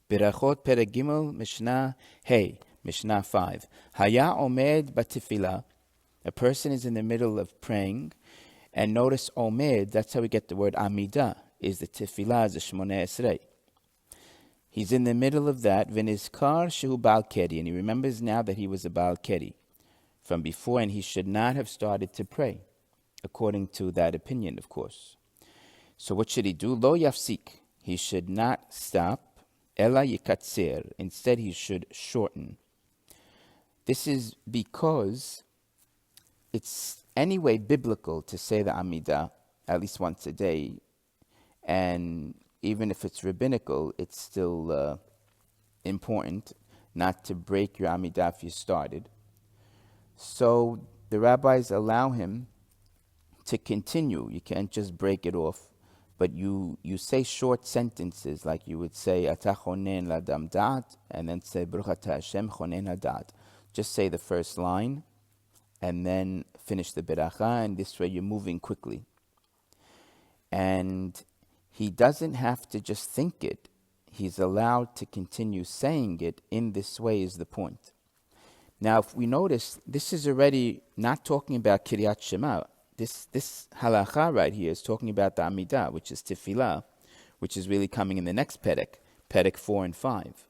Berachot Perek Gimel Mishnah Hey, Mishnah 5. Haya omed batifila. A person is in the middle of praying, and notice omed, that's how we get the word amidah, is the tefillah, is the Shmoneh Esrei. He's in the middle of that, v'nizkar shehu bal keri, and he remembers now that he was a bal keri from before, and he should not have started to pray, according to that opinion, of course. So what should he do? Lo yafsik. He should not stop. Ela yikatzer. Instead, he should shorten. This is because it's anyway biblical to say the Amidah at least once a day. And even if it's rabbinical, it's still important not to break your Amidah if you started. So the rabbis allow him to continue. You can't just break it off. But you say short sentences, like you would say, Ata chonen ladam da'at, and then say, Baruch atah Hashem chonen hada'at. Just say the first line, and then finish the beracha, and this way you're moving quickly. And he doesn't have to just think it. He's allowed to continue saying it in this way is the point. Now, if we notice, this is already not talking about Kiryat Shema. This halacha right here is talking about the Amidah, which is Tefillah, which is really coming in the next Perek 4 and 5.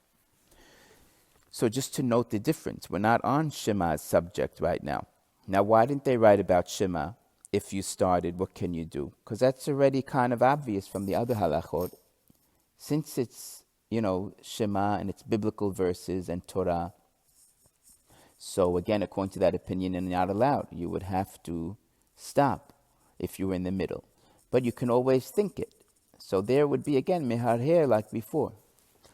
So just to note the difference, we're not on Shema's subject right now. Now, why didn't they write about Shema? If you started, what can you do? Because that's already kind of obvious from the other halachot. Since it's, Shema and it's biblical verses and Torah. So again, according to that opinion, you're not allowed. You would have to stop if you were in the middle. But you can always think it. So there would be, again, meharher like before.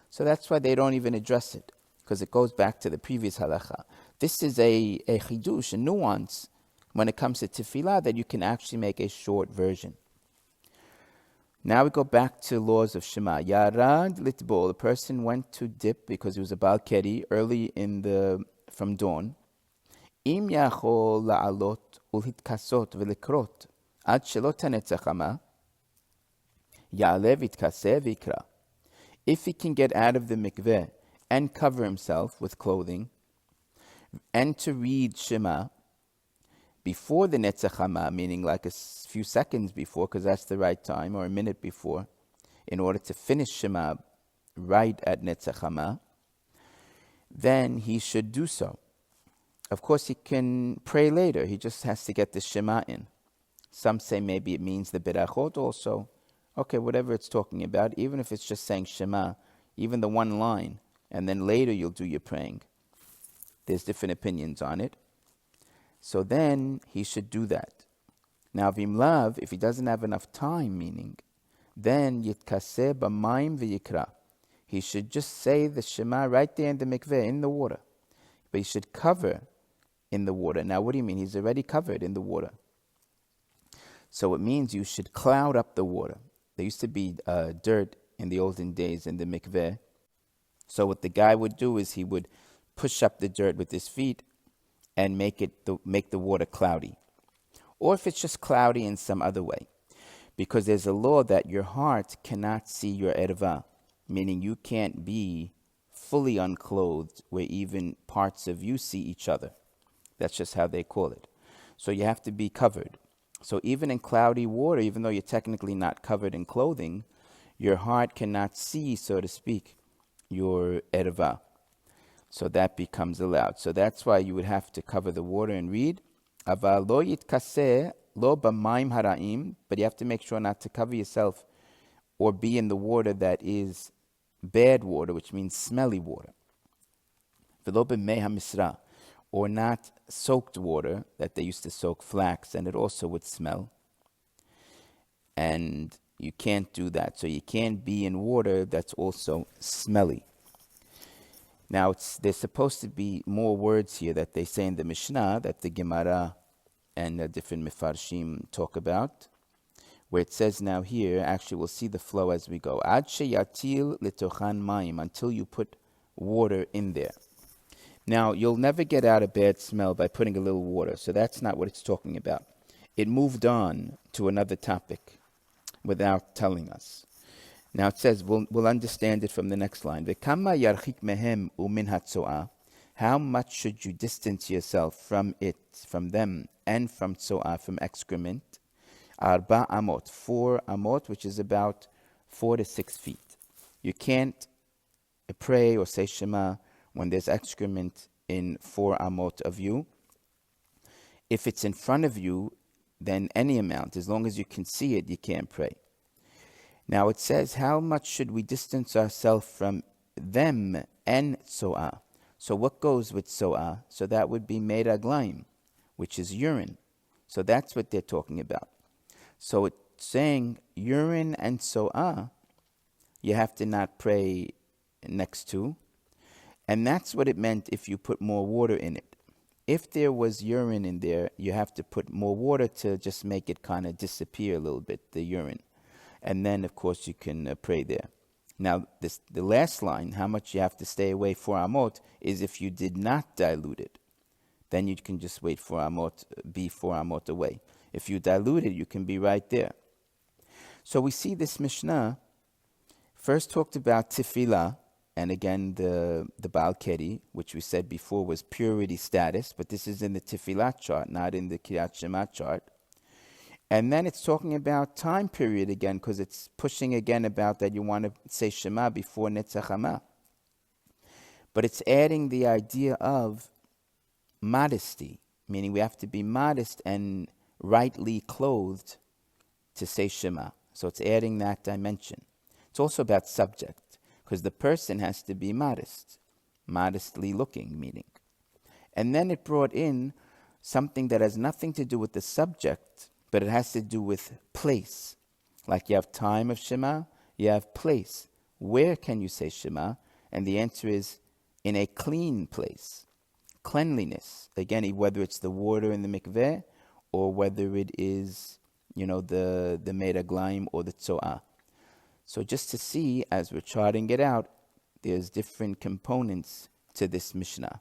So that's why they don't even address it, because it goes back to the previous halacha. This is a chidush, a nuance, when it comes to tefillah, that you can actually make a short version. Now we go back to laws of Shema. Yarad litbol, the person went to dip because he was a bal keri early from dawn. Im yachol la'alot ulhitkasot v'lekrot ad shelo tanetzach hama ya'alev itkaseh v'ikra. If he can get out of the mikveh and cover himself with clothing and to read Shema before the netzach hama, meaning like a few seconds before, because that's the right time, or a minute before, in order to finish Shema right at netzach hama, then he should do so. Of course, he can pray later. He just has to get the Shema in. Some say maybe it means the Berachot also. Okay, whatever it's talking about, even if it's just saying Shema, even the one line, and then later you'll do your praying. There's different opinions on it. So then he should do that. Now, v'imlav, if he doesn't have enough time, meaning, then yitkaseh b'mayim v'yikra. He should just say the Shema right there in the mikveh, in the water. But he should cover in the water. Now, what do you mean? He's already covered in the water. So it means you should cloud up the water. There used to be dirt in the olden days in the mikveh. So what the guy would do is he would push up the dirt with his feet and make the water cloudy. Or if it's just cloudy in some other way. Because there's a law that your heart cannot see your erva, meaning you can't be fully unclothed where even parts of you see each other. That's just how they call it. So you have to be covered. So even in cloudy water, even though you're technically not covered in clothing, your heart cannot see, so to speak, your erva. So that becomes allowed. So that's why you would have to cover the water and read. Aval lo yitkaseh lo b'mayim hara'im, but you have to make sure not to cover yourself or be in the water that is bad water, which means smelly water. V'lo b'mei hamisra, or not soaked water that they used to soak flax, and it also would smell. And you can't do that. So you can't be in water that's also smelly. Now, there's supposed to be more words here that they say in the Mishnah that the Gemara and different Mefarshim talk about, where it says now here, actually we'll see the flow as we go. Ad sheyatil litochan mayim, until you put water in there. Now, you'll never get out a bad smell by putting a little water, so that's not what it's talking about. It moved on to another topic without telling us. Now it says, we'll understand it from the next line. V'kama yarchik mehem umin hatzoah. How much should you distance yourself from it, from them, and from tzoah, from excrement? Arba amot, 4 amot, which is about 4 to 6 feet. You can't pray or say Shema when there's excrement in 4 amot of you. If it's in front of you, then any amount, as long as you can see it, you can't pray. Now it says, how much should we distance ourselves from them and tzoah? So what goes with tzoah? So that would be meraglaim, which is urine. So that's what they're talking about. So it's saying urine and tzoah, you have to not pray next to. And that's what it meant if you put more water in it. If there was urine in there, you have to put more water to just make it kind of disappear a little bit, the urine. And then, of course, you can pray there. Now, the last line, how much you have to stay away 4 amot, is if you did not dilute it. Then you can just wait 4 amot, be 4 amot away. If you dilute it, you can be right there. So we see this Mishnah first talked about tefillah, and again the Baal Keri, which we said before was purity status, but this is in the tefillah chart, not in the Kiryat Shema chart. And then it's talking about time period again, because it's pushing again about that you want to say Shema before Netzach Hama. But it's adding the idea of modesty, meaning we have to be modest and rightly clothed to say Shema. So it's adding that dimension. It's also about subject, because the person has to be modest, modestly looking, meaning. And then it brought in something that has nothing to do with the subject, but it has to do with place. Like you have time of Shema, you have place. Where can you say Shema? And the answer is in a clean place. Cleanliness. Again, whether it's the water in the mikveh or whether it is, the meraglaim or the tzoah. So just to see, as we're charting it out, there's different components to this Mishnah.